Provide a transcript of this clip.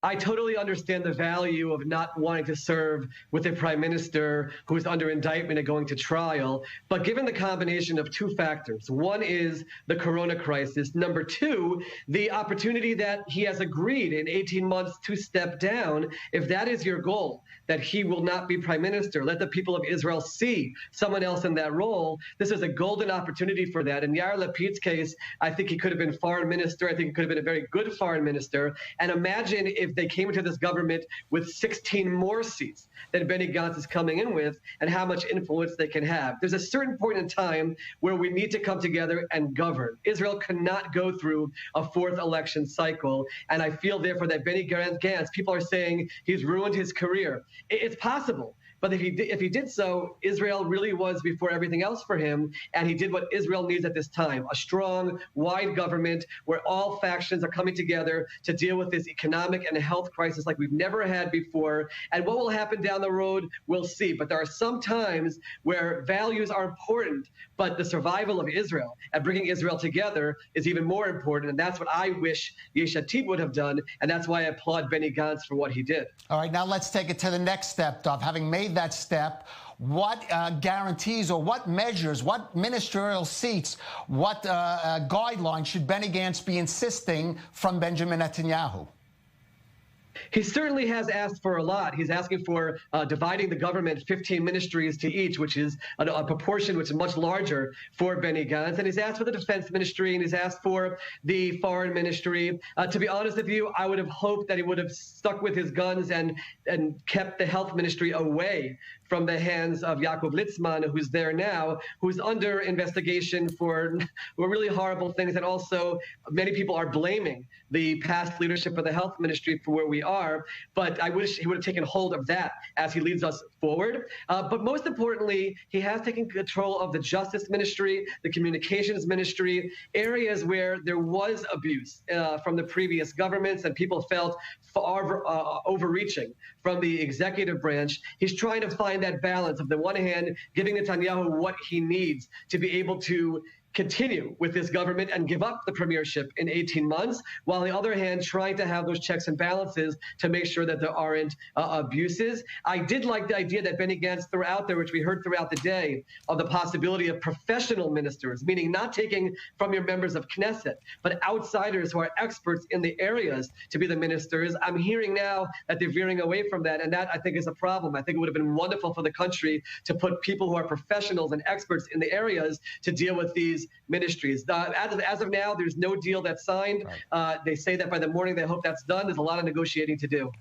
I totally understand the value of not wanting to serve with a prime minister who is under indictment and going to trial. But given the combination of two factors, one is the corona crisis. Number two, the opportunity that he has agreed in 18 months to step down. If that is your goal, that he will not be prime minister, let the people of Israel see someone else in that role. This is a golden opportunity for that. In Yair Lapid's case, I think he could have been foreign minister. I think he could have been a very good foreign minister. And imagine if they came into this government with 16 more seats than Benny Gantz is coming in with, and how much influence they can have. There's a certain point in time where we need to come together and govern. Israel cannot go through a fourth election cycle. And I feel, therefore, that Benny Gantz, people are saying he's ruined his career. It's possible. But if he did so, Israel really was before everything else for him, and he did what Israel needs at this time, a strong, wide government where all factions are coming together to deal with this economic and health crisis like we've never had before. And what will happen down the road, we'll see. But there are some times where values are important, but the survival of Israel and bringing Israel together is even more important, and that's what I wish Yesh Atid would have done, and that's why I applaud Benny Gantz for what he did. All right, now let's take it to the next step, Dov. Having made that step, what guarantees or what measures, what ministerial seats, what guidelines should Benny Gantz be insisting from Benjamin Netanyahu? He certainly has asked for a lot. He's asking for dividing the government 15 ministries to each, which is a proportion which is much larger for Benny Gantz. And he's asked for the defense ministry, and he's asked for the foreign ministry. To be honest with you, I would have hoped that he would have stuck with his guns and kept the health ministry away from the hands of Yaakov Litzman, who's there now, who's under investigation for really horrible things. And also, many people are blaming the past leadership of the health ministry for where we are. But I wish he would have taken hold of that as he leads us forward. But most importantly, he has taken control of the justice ministry, the communications ministry, areas where there was abuse from the previous governments and people felt far overreaching from the executive branch. He's trying to find that balance of, the one hand, giving Netanyahu what he needs to be able to continue with this government and give up the premiership in 18 months, while on the other hand, trying to have those checks and balances to make sure that there aren't abuses. I did like the idea that Benny Gantz threw out there, which we heard throughout the day, of the possibility of professional ministers, meaning not taking from your members of Knesset, but outsiders who are experts in the areas to be the ministers. I'm hearing now that they're veering away from that, and that, I think, is a problem. I think it would have been wonderful for the country to put people who are professionals and experts in the areas to deal with these ministries. As of now, there's no deal that's signed. Right. They say that by the morning they hope that's done. There's a lot of negotiating to do.